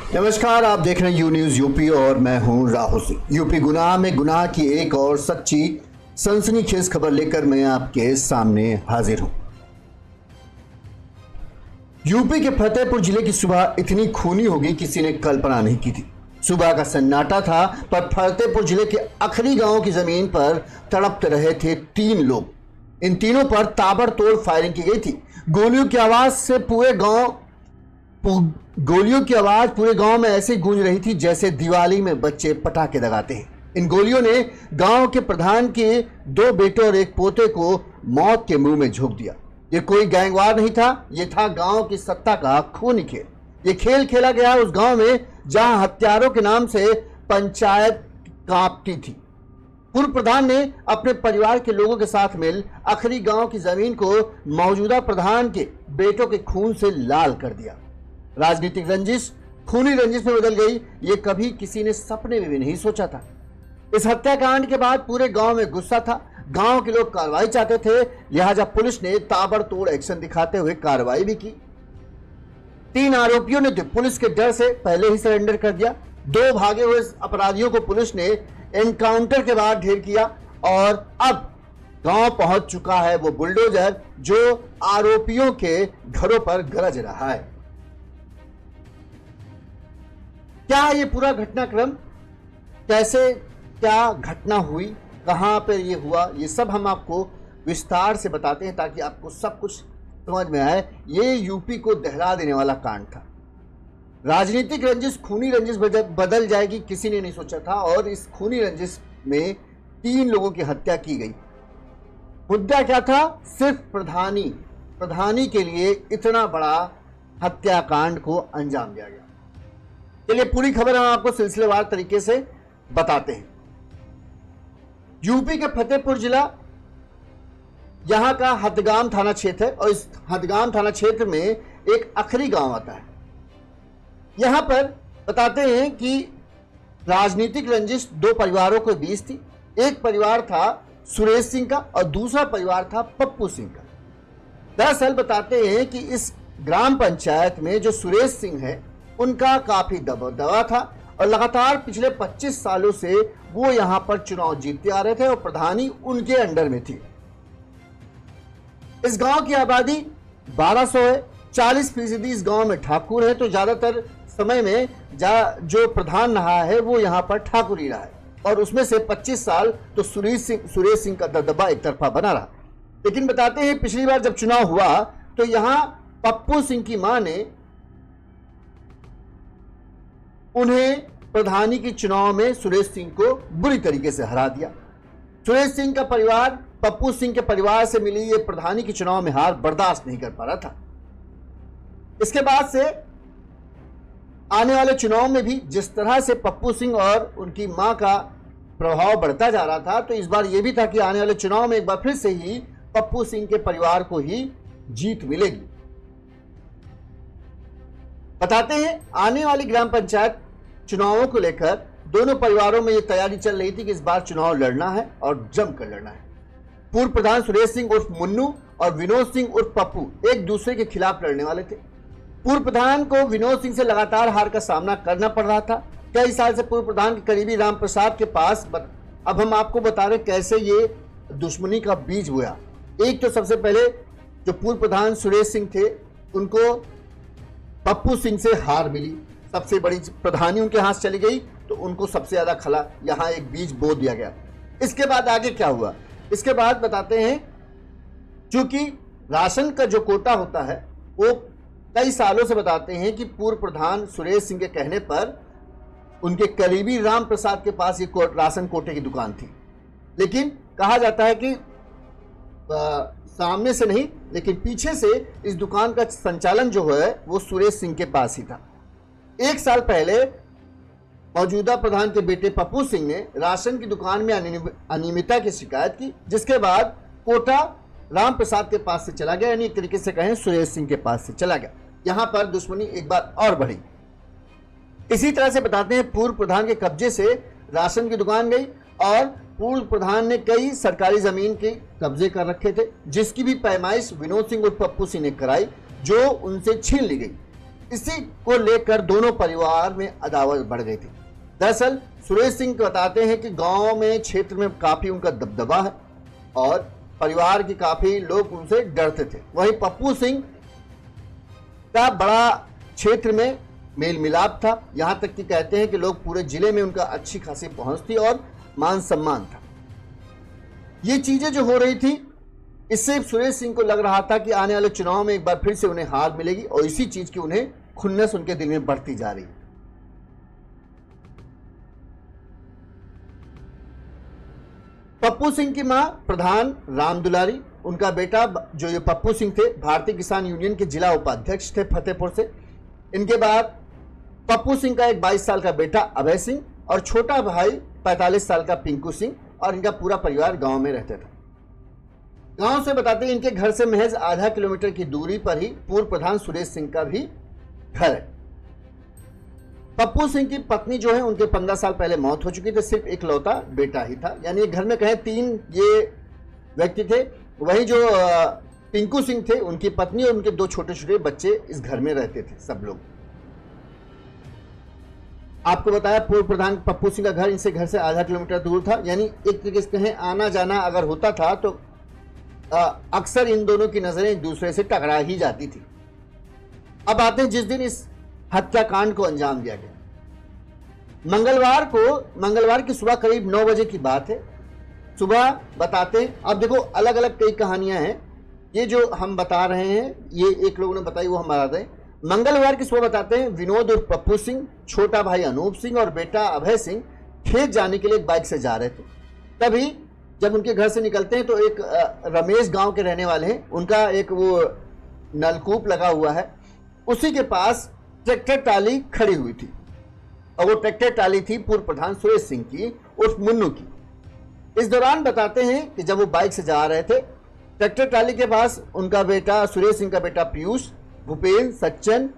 नमस्कार, आप देख रहे हैं यू न्यूज यूपी और मैं हूं राहुल सिंह। यूपी गुनाह में गुनाह की एक और सच्ची सनसनीखेज खबर लेकर मैं आपके सामने हाजिर हूं। यूपी के फतेहपुर जिले की सुबह इतनी खूनी होगी किसी ने कल्पना नहीं की थी। सुबह का सन्नाटा था, पर फतेहपुर जिले के अखरी गांव की जमीन पर तड़प रहे थे 3 लोग। इन तीनों पर ताबड़तोड़ फायरिंग की गई थी। गोलियों की आवाज पूरे गांव में ऐसे गूंज रही थी जैसे दिवाली में बच्चे पटाखे दगाते हैं। इन गोलियों ने गांव के प्रधान के 2 बेटे और एक पोते को मौत के मुंह में झोंक दिया। ये कोई गैंगवार नहीं था, ये था गांव की सत्ता का खूनी खेल। ये खेल खेला गया उस गांव में जहां हत्यारों के नाम से पंचायत कांपती थी। पूर्व प्रधान ने अपने परिवार के लोगों के साथ मिल अखरी गांव की जमीन को मौजूदा प्रधान के बेटों के खून से लाल कर दिया। राजनीतिक रंजिश खूनी रंजिश में बदल गई, ये कभी किसी ने सपने में भी नहीं सोचा था। इस हत्याकांड के बाद पूरे गांव में गुस्सा था। गांव के लोग कार्रवाई चाहते थे, लिहाजा पुलिस ने ताबड़तोड़ एक्शन दिखाते हुए कार्रवाई भी की। 3 आरोपियों ने पुलिस के डर से पहले ही सरेंडर कर दिया। 2 भागे हुए अपराधियों को पुलिस ने एनकाउंटर के बाद ढेर किया और अब गांव पहुंच चुका है वो बुलडोजर जो आरोपियों के घरों पर गरज रहा है। क्या ये पूरा घटनाक्रम, कैसे क्या घटना हुई, कहां पर ये हुआ, ये सब हम आपको विस्तार से बताते हैं ताकि आपको सब कुछ समझ में आए। ये यूपी को दहला देने वाला कांड था। राजनीतिक रंजिश खूनी रंजिश बदल जाएगी किसी ने नहीं सोचा था और इस खूनी रंजिश में 3 लोगों की हत्या की गई। मुद्दा क्या था? सिर्फ प्रधानी के लिए इतना बड़ा हत्याकांड को अंजाम दिया गया। चलिए पूरी खबर हम आपको सिलसिलेवार तरीके से बताते हैं। यूपी के फतेहपुर जिला यहां का हदगाम थाना क्षेत्र है और इस हदगाम थाना क्षेत्र में एक अखरी गांव आता है। यहां पर बताते हैं कि राजनीतिक रंजिश 2 परिवारों के बीच थी। एक परिवार था सुरेश सिंह का और दूसरा परिवार था पप्पू सिंह का। दरअसल बताते हैं कि इस ग्राम पंचायत में जो सुरेश सिंह है उनका काफी दबदबा था और लगातार पिछले 25 सालों से वो यहां पर चुनाव जीतते आ रहे थे और प्रधानी उनके अंडर में थी। इस गांव की आबादी 1200 है। 40% इस गांव में ठाकुर है, तो ज्यादातर समय में जो प्रधान रहा है वो यहां पर ठाकुर ही रहा है और उसमें से 25 साल तो सुरेश सिंह का दबदबा एक तरफा बना रहा। लेकिन बताते हैं पिछली बार जब चुनाव हुआ तो यहां पप्पू सिंह की मां ने उन्हें प्रधानी के चुनाव में सुरेश सिंह को बुरी तरीके से हरा दिया। सुरेश सिंह का परिवार पप्पू सिंह के परिवार से मिली ये प्रधानी के चुनाव में हार बर्दाश्त नहीं कर पा रहा था। इसके बाद से आने वाले चुनाव में भी जिस तरह से पप्पू सिंह और उनकी मां का प्रभाव बढ़ता जा रहा था, तो इस बार यह भी था कि आने वाले चुनाव में एक बार फिर से ही पप्पू सिंह के परिवार को ही जीत मिलेगी। बताते हैं आने वाली ग्राम पंचायत चुनावों को लेकर दोनों परिवारों में यह तैयारी चल रही थी कि इस बार चुनाव लड़ना है और जमकर लड़ना है। पूर्व प्रधान सुरेश सिंह उर्फ मुन्नू और विनोद सिंह उर्फ पप्पू एक दूसरे के खिलाफ लड़ने वाले थे। पूर्व प्रधान को विनोद सिंह से लगातार हार का सामना करना पड़ रहा था। कई साल से पूर्व प्रधान के करीबी राम प्रसाद के पास अब हम आपको बता रहे कैसे ये दुश्मनी का बीज बोया। एक तो सबसे पहले जो पूर्व प्रधान सुरेश सिंह थे उनको पप्पू सिंह से हार मिली, सबसे बड़ी प्रधानी उनके हाथ चली गई, तो उनको सबसे ज्यादा खला यहां एक बीज बो दिया गया। इसके बाद आगे क्या हुआ, इसके बाद बताते हैं। चूंकि राशन का जो कोटा होता है वो कई सालों से बताते हैं कि पूर्व प्रधान सुरेश सिंह के कहने पर उनके करीबी राम प्रसाद के पास ये राशन कोटे की दुकान थी। लेकिन कहा जाता है कि सामने से नहीं लेकिन पीछे से इस दुकान का संचालन जो है वो सुरेश सिंह के पास ही था। 1 साल पहले मौजूदा प्रधान के बेटे पप्पू सिंह ने राशन की दुकान में अनियमितता की शिकायत की, जिसके बाद कोटा राम प्रसाद के पास से चला गया, यानी एक तरीके से कहें सुरेश सिंह के पास से चला गया। यहां पर दुश्मनी एक बार और बढ़ी। इसी तरह से बताते हैं पूर्व प्रधान के कब्जे से राशन की दुकान गई और पूर्व प्रधान ने कई सरकारी जमीन के कब्जे कर रखे थे, जिसकी भी पैमाइश विनोद सिंह और पप्पू सिंह ने कराई, जो उनसे छीन ली गई। इसी को लेकर दोनों परिवार में अदावत बढ़ गई थी। दरअसल सुरेश सिंह बताते हैं कि गांव में क्षेत्र में काफी उनका दबदबा है और परिवार के काफी लोग उनसे डरते थे। वहीं पप्पू सिंह का बड़ा क्षेत्र में मेल मिलाप था, यहां तक कि कहते हैं कि लोग पूरे जिले में उनका अच्छी खासी पहुंच थी और मान सम्मान था। ये चीजें जो हो रही थी, इससे सुरेश सिंह को लग रहा था कि आने वाले चुनाव में एक बार फिर से उन्हें हार मिलेगी और इसी चीज की उन्हें खुन्नस उनके दिल में बढ़ती जा रही। पप्पू सिंह की मां प्रधान राम दुलारी, उनका बेटा जो ये पप्पू सिंह थे भारतीय किसान यूनियन के जिला उपाध्यक्ष थे फतेहपुर से। इनके बाद पप्पू सिंह का एक 22 साल का बेटा अभय सिंह और छोटा भाई 45 साल का पिंकू सिंह और इनका पूरा परिवार गांव में रहता था। गांव से बताते हैं इनके घर से महज आधा किलोमीटर की दूरी पर ही पूर्व प्रधान सुरेश सिंह का भी घर है। पप्पू सिंह की पत्नी जो है उनके 15 साल पहले मौत हो चुकी थी, सिर्फ इकलौता बेटा ही था, यानी घर में कहे 3 ये व्यक्ति थे। वही जो पिंकू सिंह थे उनकी पत्नी और उनके 2 छोटे छोटे बच्चे इस घर में रहते थे सब लोग। आपको बताया पूर्व प्रधान पप्पू सिंह का घर इनसे घर से आधा किलोमीटर दूर था, यानी एक तरीके से कहें आना जाना अगर होता था तो अक्सर इन दोनों की नजरें एक दूसरे से टकरा ही जाती थी। अब आते हैं जिस दिन इस हत्याकांड को अंजाम दिया गया। मंगलवार की सुबह करीब 9 बजे की बात है। सुबह बताते हैं, अब देखो अलग अलग कई कहानियां हैं, ये जो हम बता रहे हैं ये एक लोगों ने बताई वो हम बताते हैं। मंगलवार की सुबह बताते हैं विनोद और पप्पू सिंह, छोटा भाई अनूप सिंह और बेटा अभय सिंह खेत जाने के लिए एक बाइक से जा रहे थे। तभी जब उनके घर से निकलते हैं तो एक रमेश गांव के रहने वाले हैं, उनका एक वो नलकूप लगा हुआ है, उसी के पास ट्रैक्टर ट्राली खड़ी हुई थी और वो ट्रैक्टर ट्राली थी पूर्व प्रधान सुरेश सिंह की उर्फ मुन्नू की। इस दौरान बताते हैं कि जब वो बाइक से जा रहे थे, ट्रैक्टर ट्राली के पास उनका बेटा सुरेश सिंह का बेटा पीयूष, भूपेन, सच्चन,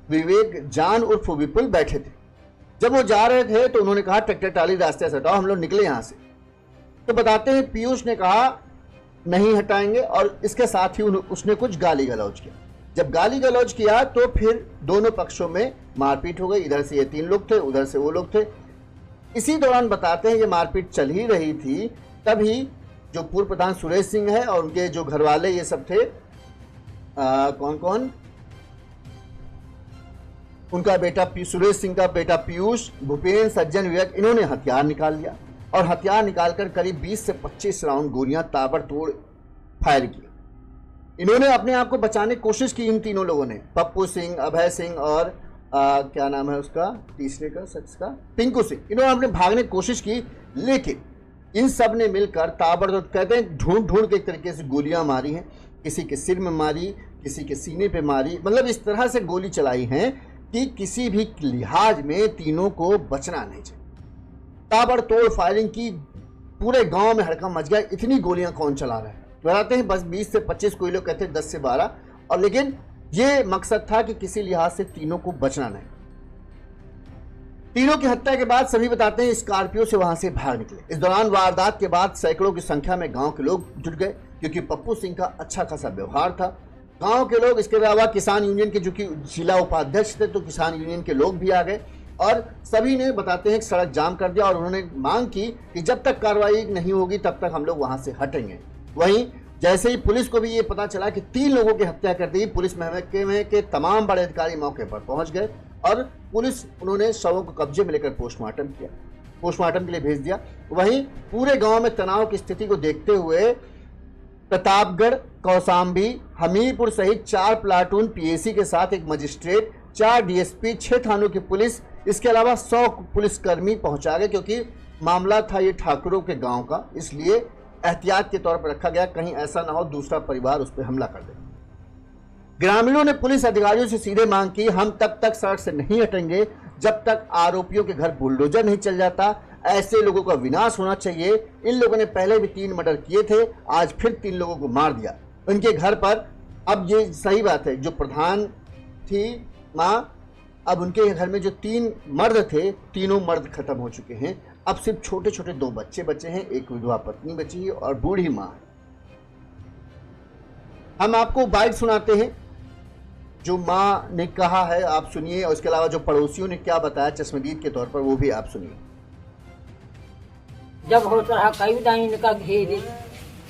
विवेक जान उर्फ विपुल बैठे थे। जब वो जा रहे थे तो उन्होंने कहा ट्रैक्टर ट्राली रास्ते से हटाओ, हम लोग निकले यहां से। तो बताते हैं पीयूष ने कहा नहीं हटाएंगे और इसके साथ ही उसने कुछ गाली गलौज किया। जब गाली गलौज किया तो फिर दोनों पक्षों में मारपीट हो गई, इधर से ये 3 लोग थे, उधर से वो लोग थे। इसी दौरान बताते हैं ये मारपीट चल ही रही थी, तभी जो पूर्व प्रधान सुरेश सिंह है और उनके जो घर वाले ये सब थे, कौन कौन, उनका बेटा सुरेश सिंह का बेटा पीयूष, भूपेन, सज्जन, विवेक, इन्होंने हथियार निकाल लिया और हथियार निकालकर करीब 20 से 25 राउंड गोलियां ताबड़तोड़ फायर की। इन्होंने अपने आप को बचाने की कोशिश की, इन तीनों लोगों ने, पप्पू सिंह, अभय सिंह और क्या नाम है उसका तीसरे का शख्स का, पिंकू सिंह। इन्होंने अपने भागने की कोशिश की, लेकिन इन सब ने मिलकर ताबड़तोड़, कहते हैं ढूंढ ढूंढ के एक तरीके से गोलियां मारी हैं। किसी के सिर में मारी, किसी के सीने पे मारी, मतलब इस तरह से गोली चलाई हैं कि किसी भी लिहाज में तीनों को बचना नहीं चाहिए। ताबड़तोड़ फायरिंग की, पूरे गांव में हड़कंप मच गया, इतनी गोलियां कौन चला रहा है। बताते हैं बस 20 से 25, कोई लोग कहते हैं 10 से 12, और लेकिन ये मकसद था कि किसी लिहाज से तीनों को बचना नहीं। तीनों की हत्या के बाद सभी बताते हैं स्कॉर्पियो से वहां से भाग निकले। इस दौरान वारदात के बाद सैकड़ों की संख्या में गांव के लोग जुट गए, क्योंकि पप्पू सिंह का अच्छा खासा व्यवहार था। गांव के लोग, इसके अलावा किसान यूनियन के जो कि जिला उपाध्यक्ष थे, तो किसान यूनियन के लोग भी आ गए और सभी ने बताते हैं सड़क जाम कर दिया और उन्होंने मांग की कि जब तक कार्रवाई नहीं होगी तब तक हम लोग वहां से हटेंगे। वहीं जैसे ही पुलिस को भी ये पता चला कि 3 लोगों की हत्या कर दी, पुलिस महकमे के तमाम बड़े अधिकारी मौके पर पहुंच गए और पुलिस, उन्होंने शवों को कब्जे में लेकर पोस्टमार्टम किया, पोस्टमार्टम के लिए भेज दिया। वहीं पूरे गांव में तनाव की स्थिति को देखते हुए प्रतापगढ़, कौशाम्बी, हमीरपुर सहित 4 प्लाटून पीएसी के साथ एक मजिस्ट्रेट, 4 डीएसपी, 6 थानों की पुलिस, इसके अलावा 100 पुलिसकर्मी पहुंचा गए, क्योंकि मामला था ये ठाकुरों के गांव का, इसलिए एहतियात के तौर पर रखा गया, कहीं ऐसा ना हो दूसरा परिवार उस पर हमला कर दे। ग्रामीणों ने पुलिस अधिकारियों से सीधे मांग की, हम तब तक सड़क से नहीं हटेंगे जब तक आरोपियों के घर बुलडोजर नहीं चल जाता। ऐसे लोगों का विनाश होना चाहिए। इन लोगों ने पहले भी 3 मर्डर किए थे, आज फिर 3 लोगों को मार दिया उनके घर पर। अब ये सही बात है, जो प्रधान थी माँ, अब उनके घर में जो 3 मर्द थे, तीनों मर्द खत्म हो चुके हैं। अब सिर्फ छोटे छोटे 2 बच्चे बचे हैं, एक विधवा पत्नी बची है और बूढ़ी माँ है। हम आपको बाइट सुनाते हैं जो माँ ने कहा है आप सुनिए, और इसके अलावा जो पड़ोसियों ने क्या बताया चश्मदीद के तौर पर वो भी आप सुनिए। जब होता रहा कई दाई इनका घेरे।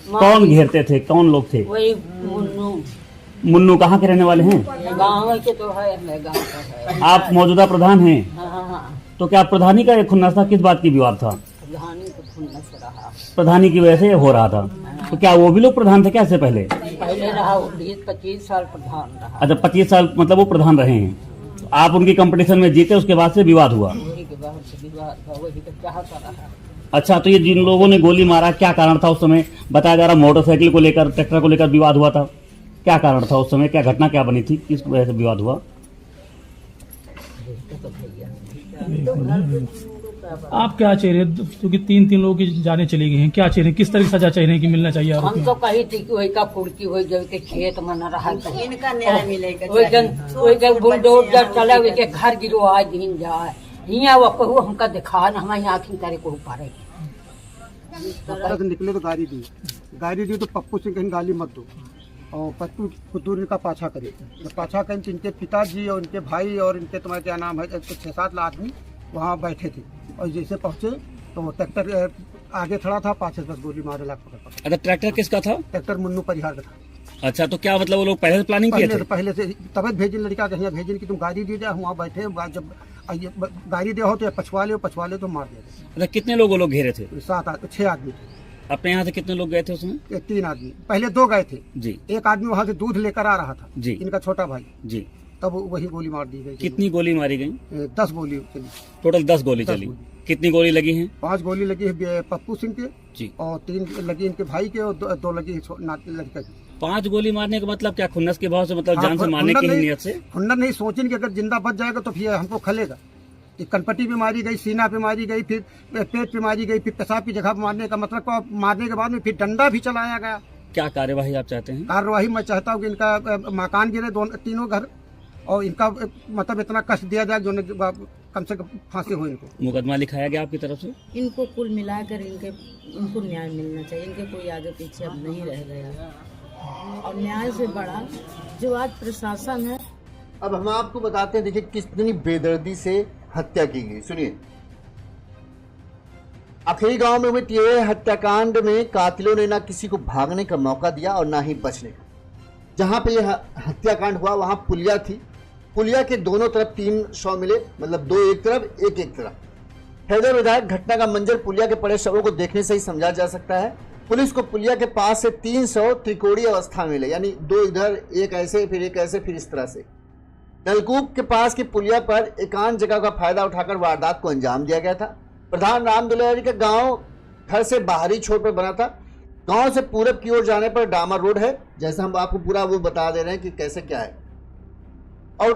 कौन घेरते थे, कौन लोग थे? वही मुन्नू। मुन्नू कहाँ के रहने वाले हैं? गाँव के तो है, मैं गाँव का है। आप मौजूदा प्रधान हैं? हाँ। तो क्या प्रधानी का एक खुन्नस था? किस बात की विवाद था? प्रधानी को खुन्नस रहा। प्रधानी की वजह से ये हो रहा था। तो क्या वो भी लोग प्रधान थे क्या इससे पहले? पहले रहा 20-25 साल प्रधान रहा। अच्छा, 25 साल मतलब वो प्रधान रहे हैं। तो आप उनकी कंपटीशन में जीते, उसके बाद से विवाद हुआ। वही के बाद से विवाद था, वही तो चाहता रहा। अच्छा, तो ये जिन लोगों ने गोली मारा क्या कारण था उस समय? बताया जा रहा मोटरसाइकिल को लेकर, ट्रैक्टर को लेकर विवाद हुआ था। क्या कारण था उस समय? क्या घटना क्या बनी थी? किस वजह से विवाद हुआ? आप क्या चाह रहे हैं? क्योंकि 3 लोगों की जानें चली गई हैं, क्या चाह रहे हैं, किस तरह की सजा चाह रहे हैं कि मिलना चाहिए आरोपी? हम तो कही थी कि वही का कुर्की हो जाए के खेत में न रहा, इनका न्याय मिलेगा। वही जन बुलडोजर चला हुए के घर गिरवा दिन जाए हिया वो कहू हमका दिखा न हम आखिर तारे को पारे। निकले तो गाड़ी दी तो पप्पू सिंह कहीं गाली मत दो, और पप्पू खुदूर इनका पाछा करे। जब पाछा करें तो इनके पिताजी और इनके भाई और इनके तुम्हारे क्या नाम है 6-7 आदमी वहाँ बैठे थे, और जैसे पहुँचे तो ट्रैक्टर आगे खड़ा था, पाछे 10 गोली मारे लाख पकड़। अच्छा, ट्रैक्टर किसका था? ट्रैक्टर मुन्नू परिहार का था। अच्छा, तो क्या मतलब वो लोग पहले से प्लानिंग किए थे? पहले से तबत भेजिन लड़का कहीं भेजिन कि तुम गाड़ी दे जाओ, वहाँ बैठे जब गाड़ी दे हो तो पछवा ले तो मार दे। अच्छा, कितने लोग वो लोग घेरे थे? 6 आदमी थे। अपने यहाँ से कितने लोग गए थे उसमें? 3 आदमी, पहले 2 गए थे जी। एक आदमी वहाँ से दूध लेकर आ रहा था जी, इनका छोटा भाई जी। तब वही गोली मार दी गई। कितनी गोली मारी गई? 10 गोली चली। टोटल 10 गोली 10 चली। गोली। कितनी गोली लगी हैं? 5 गोली लगी है पप्पू सिंह के जी, और 3 लगी इनके भाई के और 2 लगी लड़का की। 5 गोली मारने का मतलब क्या? खुन्नस के भाव से, मतलब हाँ, जान से मारने की ही नियत से? हुन्नर नहीं, सोचें कि अगर जिंदा बच जाएगा तो फिर हमको खलेगा। कि कनपट्टी पे मारी गई, सीना पे मारी गई, फिर पेट पे मारी गई, फिर पेशाब की जगह पे मारने का मतलब मारने के बाद में फिर डंडा भी चलाया गया। क्या कार्यवाही आप चाहते हैं? कार्यवाही मैं चाहता हूँ कि इनका मकान गिरे, तीनों घर, और इनका मतलब इतना कष्ट दिया जाए जो कम से कम फांसी हो इनको। मुकदमा लिखाया गया आपकी तरफ से? इनको कुल मिलाकर इनको न्याय मिलना चाहिए। इनके कोई आगे पीछे अब नहीं रह गया, और न्याय से बड़ा जो आज प्रशासन है। अब हम आपको बताते हैं, देखिए कितनी बेदर्दी से हत्या की गई, सुनिए। आखिरी गांव में हुए ये हत्याकांड में कातिलों ने ना किसी को भागने का मौका दिया और ना ही बचने का। जहां पे यह हत्याकांड हुआ वहां पुलिया थी, पुलिया के दोनों तरफ 3 शव मिले, मतलब 2 एक तरफ, एक तरफ। हैदर विधायक घटना का मंजर पुलिया के पड़े शवों को देखने से ही समझा जा सकता है। पुलिस को पुलिया के पास से 3 शव त्रिकोणीय अवस्था में मिले, यानी 2 इधर, एक ऐसे, फिर एक ऐसे, फिर इस तरह से। नलकूप के पास की पुलिया पर एकांत जगह का फायदा उठाकर वारदात को अंजाम दिया गया था। प्रधान राम दुलारी का गांव घर से बाहरी छोर पर बना था। गांव से पूरब की ओर जाने पर डामर रोड है, जैसा हम आपको पूरा वो बता दे रहे हैं कि कैसे क्या है। और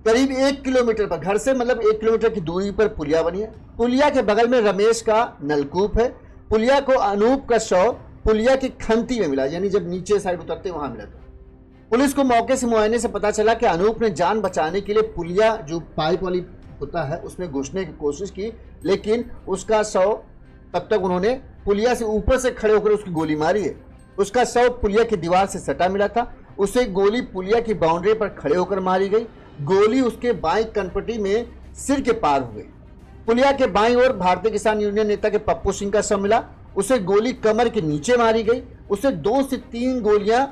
करीब 1 किलोमीटर पर घर से, मतलब 1 किलोमीटर की दूरी पर पुलिया बनी है। पुलिया के बगल में रमेश का नलकूप है। पुलिया को अनूप का शव पुलिया की खंती में मिला, यानी जब नीचे साइड उतरते वहां मिला था। पुलिस को मौके से मुआयने से पता चला कि अनूप ने जान बचाने के लिए पुलिया जो पाइप वाली होता है उसमें घुसने की कोशिश की, लेकिन उसका शव, तब तक उन्होंने पुलिया से ऊपर से खड़े होकर उसकी गोली मारी है। उसका शव पुलिया की दीवार से सटा मिला था। उसे गोली पुलिया की बाउंड्री पर खड़े होकर मारी गई। गोली उसके बाईं कनपटी में सिर के पार हो गई। पुलिया के बाईं ओर भारतीय किसान यूनियन नेता के पप्पू सिंह का शव मिला। उसे गोली कमर के नीचे मारी गई। उसे 2 से 3 गोलियां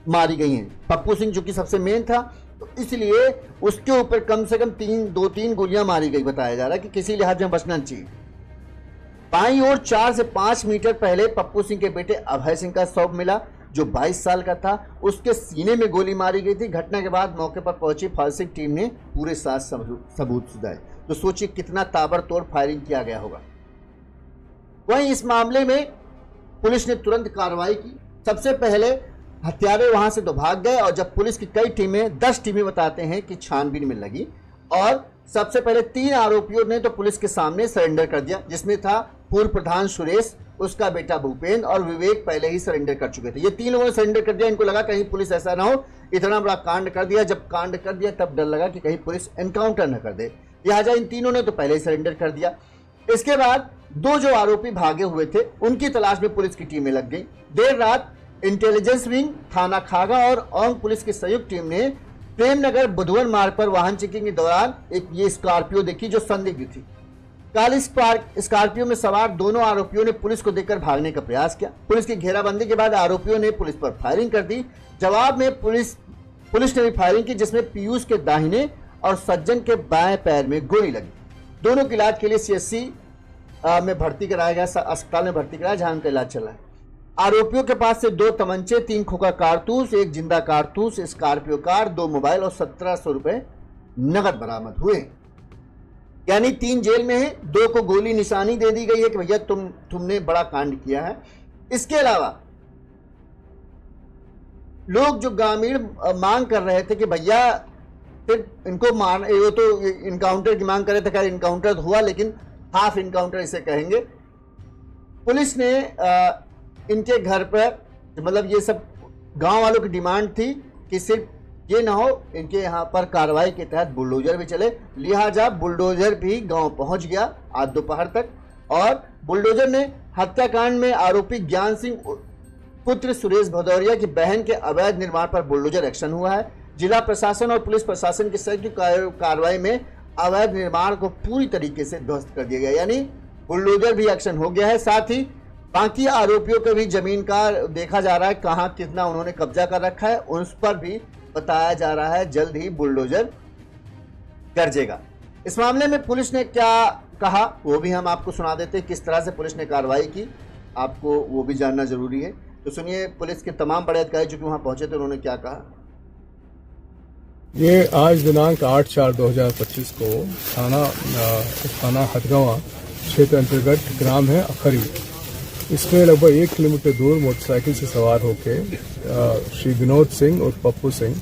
मारी गई हैं। पप्पू सिंह जो कि सबसे मेन था, तो इसलिए उसके ऊपर कम से कम 2-3 गोलियां मारी गई। बताया जा रहा है कि किसी लिहाज में बचना चाहिए। बाईं ओर 4 से 5 मीटर पहले पप्पू सिंह के बेटे अभय सिंह का शव मिला, जो 22 साल का था। उसके सीने में गोली मारी गई थी। घटना के बाद मौके पर पहुंची फॉरेंसिक टीम ने पूरे 7 सबूत सुधारे। तो सोचिए कितना ताबड़तोड़ फायरिंग किया गया होगा। वहीं इस मामले में पुलिस ने तुरंत कार्रवाई की। सबसे पहले हत्यारे वहां से तो भाग गए, और जब पुलिस की कई टीमें, 10 टीमें बताते हैं कि छानबीन में लगी, और सबसे पहले 3 आरोपियों ने तो पुलिस के सामने सरेंडर कर दिया, जिसमें था पूर्व प्रधान सुरेश, उसका बेटा भूपेंद्र और विवेक पहले ही सरेंडर कर चुके थे। ये 3 लोगों ने सरेंडर कर दिया। इनको लगा कहीं पुलिस ऐसा ना हो, इतना बड़ा कांड कर दिया। जब कांड कर दिया तब डर लगा कि कहीं पुलिस एनकाउंटर न कर दे, लिहाजा इन तीनों ने तो पहले ही सरेंडर कर दिया। इसके बाद 2 जो आरोपी भागे हुए थे उनकी तलाश में पुलिस की टीमें लग गई। देर रात इंटेलिजेंस विंग, थाना खागा और औंग पुलिस की संयुक्त टीम ने प्रेमनगर बुधवन मार्ग पर वाहन चेकिंग के दौरान एक ये स्कॉर्पियो देखी जो संदिग्ध थी। काली स्कॉर्पियो में सवार दोनों आरोपियों ने पुलिस को देखकर भागने का प्रयास किया। पुलिस की घेराबंदी के बाद आरोपियों ने पुलिस पर फायरिंग कर दी। जवाब में पुलिस ने भी फायरिंग की, जिसमें पीयूष के दाहिने और सज्जन के बाएं पैर में गोली लगी। दोनों को इलाज के लिए CSC में भर्ती कराया गया, अस्पताल में भर्ती कराया, जहां उनका इलाज चल रहा है। आरोपियों के पास से 2 तमंचे, 3 खोखा कारतूस, 1 जिंदा कारतूस, स्कॉर्पियो कार, 2 मोबाइल और 1700 रुपए नगद बरामद हुए। यानी 3 जेल में है, 2 को गोली निशानी दे दी गई है कि भैया तुमने बड़ा कांड किया है। इसके अलावा लोग जो ग्रामीण मांग कर रहे थे कि भैया फिर इनको वो तो इनकाउंटर की मांग कर रहे थे। खैर इनकाउंटर तो हुआ, लेकिन हाफ इनकाउंटर इसे कहेंगे। पुलिस ने इनके घर पर, मतलब ये सब गांव वालों की डिमांड थी कि सिर्फ ये ना हो, इनके यहाँ पर कार्रवाई के तहत बुलडोजर भी चले। लिहाजा बुलडोजर भी गांव पहुंच गया आज दोपहर तक, और बुलडोजर ने हत्याकांड में आरोपी ज्ञान सिंह पुत्र सुरेश भदौरिया की बहन के अवैध निर्माण पर बुलडोजर एक्शन हुआ है। जिला प्रशासन और पुलिस प्रशासन की संयुक्त कार्रवाई में अवैध निर्माण को पूरी तरीके से ध्वस्त कर दिया गया, यानी बुलडोजर भी एक्शन हो गया है। साथ ही बाकी आरोपियों के भी जमीन का देखा जा रहा है, कहां कितना उन्होंने कब्जा कर रखा है, उस पर भी बताया जा रहा है जल्द ही बुलडोजर गरजेगा। इस मामले में पुलिस ने क्या कहा वो भी हम आपको सुना देते हैं। किस तरह से पुलिस ने कार्रवाई की, आपको वो भी जानना जरूरी है। तो सुनिए पुलिस के तमाम बड़े अधिकारी जो कि वहां पहुंचे थे, उन्होंने क्या कहा। ये आज दिनांक 8/4/2025 को थाना हथगावा क्षेत्र अंतर्गत ग्राम है अखरी, इसमें लगभग 1 किलोमीटर दूर मोटरसाइकिल से सवार होकर श्री विनोद सिंह उर्फ पप्पू सिंह,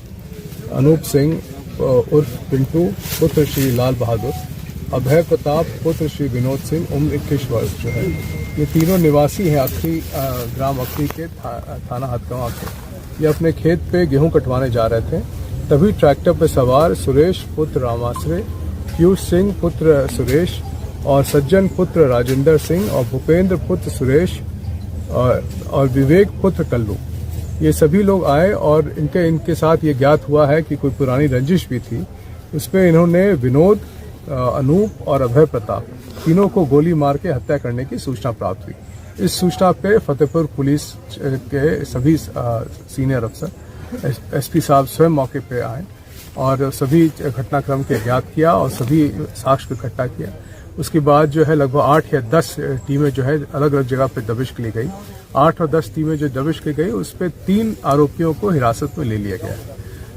अनूप सिंह उर्फ पिंटू पुत्र श्री लाल बहादुर, अभय प्रताप पुत्र श्री विनोद सिंह उम्र 21 वर्ष जो है, ये तीनों निवासी हैं अखरी ग्राम अखरी के थाना हथगावा के। ये अपने खेत पे गेहूं कटवाने जा रहे थे, तभी ट्रैक्टर पर सवार सुरेश पुत्र रामाश्रय, पीयूष सिंह पुत्र सुरेश और सज्जन पुत्र राजेंद्र सिंह और भूपेंद्र पुत्र सुरेश और विवेक पुत्र कल्लू, ये सभी लोग आए और इनके साथ ये ज्ञात हुआ है कि कोई पुरानी रंजिश भी थी। उसमें इन्होंने विनोद, अनूप और अभय प्रताप तीनों को गोली मार के हत्या करने की सूचना प्राप्त हुई। इस सूचना पे फतेहपुर पुलिस के सभी सीनियर अफसर, SP साहब स्वयं मौके पे आए और सभी घटनाक्रम के ज्ञात किया और सभी साक्ष्य को इकट्ठा किया। उसके बाद जो है लगभग 8 या 10 टीमें जो है अलग अलग जगह पे दबिश की गई। 8 और 10 टीमें जो दबिश की गई, उस पे 3 आरोपियों को हिरासत में ले लिया गया है।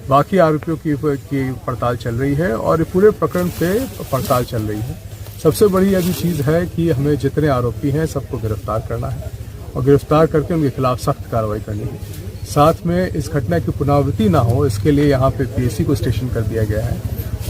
बाकी आरोपियों की पड़ताल चल रही है और पूरे प्रकरण पे पड़ताल चल रही है। सबसे बड़ी अभी चीज है कि हमें जितने आरोपी हैं सबको गिरफ्तार करना है और गिरफ्तार करके उनके खिलाफ सख्त कार्रवाई करनी है। साथ में इस घटना की पुनरावृत्ति ना हो, इसके लिए यहाँ पे PSC को स्टेशन कर दिया गया है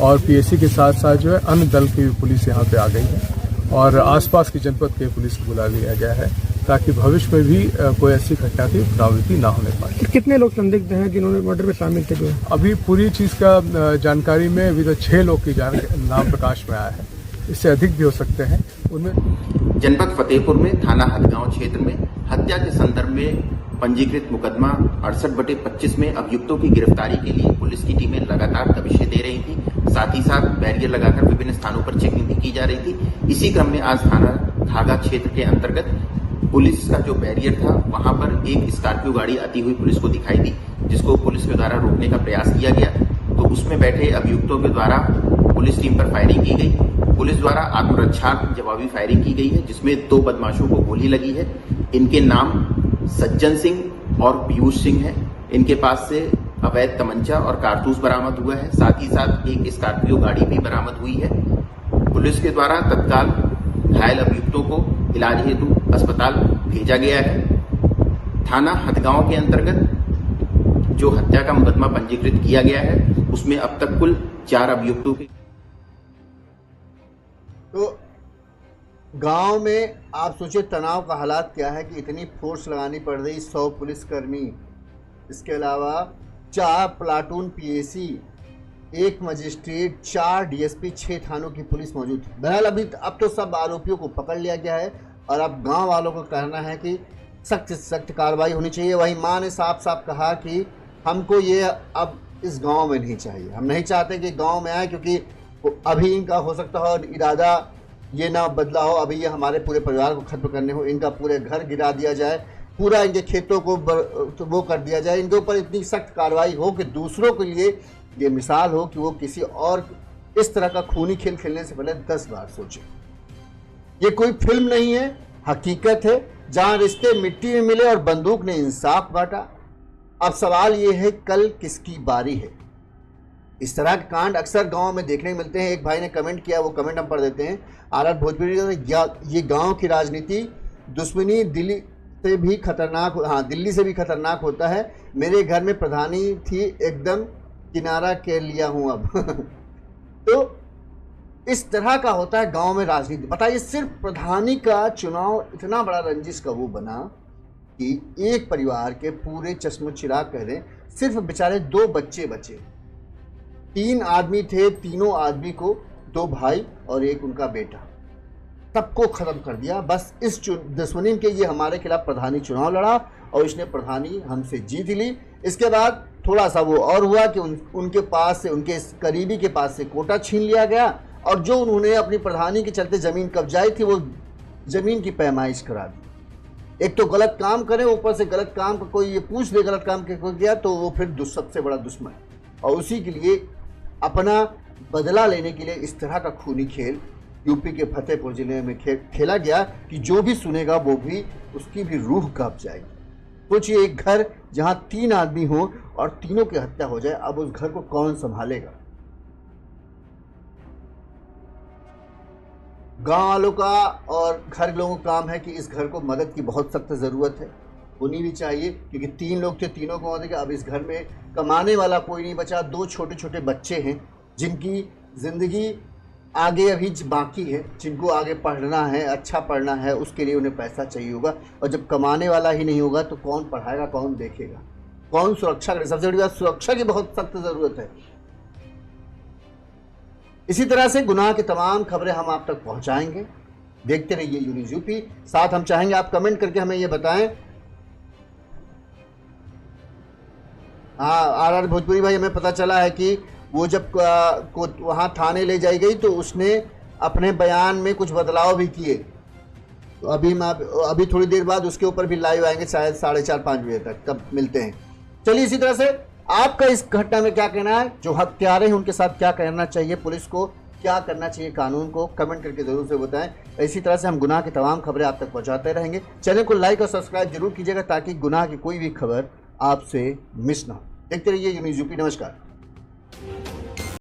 और PSC के साथ साथ जो है अन्य दल की भी पुलिस यहाँ पे आ गई है और आसपास की जनपद के पुलिस को बुला लिया गया है ताकि भविष्य में भी कोई ऐसी घटना की पुनरावृत्ति ना होने पाए। कितने लोग संदिग्ध हैं जिन्होंने मर्डर में शामिल थे? अभी पूरी चीज का जानकारी में अभी तो 6 लोग की नाम प्रकाश में आया है, इससे अधिक भी हो सकते हैं। उनमें जनपद फतेहपुर में थाना हथगांव क्षेत्र में हत्या के संदर्भ में पंजीकृत मुकदमा 68/25 में अभियुक्तों की गिरफ्तारी के लिए पुलिस की टीमें लगातार दबिशें दे रही थी। साथ ही साथ बैरियर लगाकर विभिन्न स्थानों पर चेकिंग भी की जा रही थी। इसी क्रम में आज थाना खागा क्षेत्र के अंतर्गत पुलिस का जो बैरियर था, वहां पर एक स्कॉर्पियो गाड़ी आती हुई पुलिस को दिखाई दी, जिसको पुलिस के द्वारा रोकने का प्रयास किया गया। तो उसमें बैठे अभियुक्तों के द्वारा पुलिस टीम पर फायरिंग की गई। पुलिस द्वारा आत्मरक्षात्मक जवाबी फायरिंग की गई है, जिसमें 2 बदमाशों को गोली लगी है। इनके नाम सज्जन सिंह और पीयूष सिंह है। इनके पास से अवैध तमंचा और कारतूस बरामद हुआ है। साथ ही साथ एक स्कॉर्पियो गाड़ी भी बरामद हुई है। पुलिस के द्वारा तत्काल घायल अभियुक्तों को इलाज हेतु अस्पताल भेजा गया है। थाना हथगांव के अंतर्गत जो हत्या का मुकदमा पंजीकृत किया गया है, उसमें अब तक कुल 4 अभियुक्तों के। तो गांव में आप सोचिए तनाव का हालात क्या है कि इतनी फोर्स लगानी पड़ रही, 100 पुलिसकर्मी, इसके अलावा 4 प्लाटून PSC, 1 मजिस्ट्रेट, 4 DSP, 6 थानों की पुलिस मौजूद थी। बहरहाल अब तो सब आरोपियों को पकड़ लिया गया है और अब गांव वालों को कहना है कि सख्त से सख्त कार्रवाई होनी चाहिए। वहीं माँ ने साफ साफ कहा कि हमको ये अब इस गांव में नहीं चाहिए, हम नहीं चाहते कि गांव में आए, क्योंकि अभी इनका हो सकता हो इरादा ये ना बदला हो, अभी ये हमारे पूरे परिवार को खत्म करने हो, इनका पूरे घर गिरा दिया जाए, पूरा इनके खेतों को वो कर दिया जाए, इनके ऊपर इतनी सख्त कार्रवाई हो कि दूसरों के लिए ये मिसाल हो कि वो किसी और इस तरह का खूनी खेल खेलने से पहले 10 बार सोचें। ये कोई फिल्म नहीं है, हकीकत है, जहां रिश्ते मिट्टी में मिले और बंदूक ने इंसाफ बांटा। अब सवाल ये है कल किसकी बारी है। इस तरह के कांड अक्सर गांव में देखने को मिलते हैं। एक भाई ने कमेंट किया, वो कमेंट हम पढ़ देते हैं। आर भोजपुरी ये गांव की राजनीति दुश्मनी दिल्ली से भी खतरनाक, हाँ दिल्ली से भी खतरनाक होता है। मेरे घर में प्रधानी थी, एकदम किनारा कर लिया हूं अब। तो इस तरह का होता है गांव में राजनीति। बताइए, सिर्फ प्रधानी का चुनाव इतना बड़ा रंजिश का वो बना कि एक परिवार के पूरे चश्मो चिराग कह दें, सिर्फ बेचारे 2 बच्चे बचे। 3 आदमी थे, तीनों आदमी को 2 भाई और एक उनका बेटा, सबको खत्म कर दिया। बस इस दुश्मनी के ये हमारे खिलाफ प्रधानी चुनाव लड़ा और इसने प्रधानी हमसे जीत ली। इसके बाद थोड़ा सा वो और हुआ कि उनके पास से, उनके करीबी के पास से कोटा छीन लिया गया और जो उन्होंने अपनी प्रधानी के चलते जमीन कब्जाई थी वो जमीन की पैमाइश करा दी। एक तो गलत काम करें, ऊपर से गलत काम का कोई ये पूछ ले गलत काम किया तो वो फिर सबसे बड़ा दुश्मन, और उसी के लिए अपना बदला लेने के लिए इस तरह का खूनी खेल यूपी के फतेहपुर जिले में खेला गया कि जो भी सुनेगा वो भी, उसकी भी रूह कांप जाएगी। सोचिए, एक घर जहां 3 आदमी हो और तीनों की हत्या हो जाए, अब उस घर को कौन संभालेगा। गांव वालों का और घर लोगों का काम है कि इस घर को मदद की बहुत सख्त ज़रूरत है, होनी भी चाहिए, क्योंकि 3 लोग थे, तीनों को मदद। अब इस घर में कमाने वाला कोई नहीं बचा। 2 छोटे छोटे बच्चे हैं जिनकी ज़िंदगी आगे अभी बाकी है, जिनको आगे पढ़ना है, अच्छा पढ़ना है, उसके लिए उन्हें पैसा चाहिए होगा। और जब कमाने वाला ही नहीं होगा तो कौन पढ़ाएगा, कौन देखेगा, कौन सुरक्षा करेगा। सबसे बड़ी बात, सुरक्षा की बहुत सख्त ज़रूरत है। इसी तरह से गुनाह की तमाम खबरें हम आप तक पहुंचाएंगे। देखते रहिए यूनिज़ यूपी। साथ हम चाहेंगे आप कमेंट करके हमें ये बताएं। हाँ, RR भोजपुरी भाई, हमें पता चला है कि वो जब वहाँ थाने ले जाई गई तो उसने अपने बयान में कुछ बदलाव भी किए। तो अभी थोड़ी देर बाद उसके ऊपर भी लाइव आएंगे, शायद 4:30-5 बजे तक, तब मिलते हैं। चलिए, इसी तरह से आपका इस घटना में क्या कहना है, जो हत्यारे हैं उनके साथ क्या करना चाहिए, पुलिस को क्या करना चाहिए, कानून को, कमेंट करके जरूर से बताएं। इसी तरह से हम गुनाह की तमाम खबरें आप तक पहुंचाते रहेंगे। चैनल को लाइक और सब्सक्राइब जरूर कीजिएगा ताकि गुनाह की कोई भी खबर आपसे मिस ना हो। देखते रहिए यूनिज़ यूपी। नमस्कार।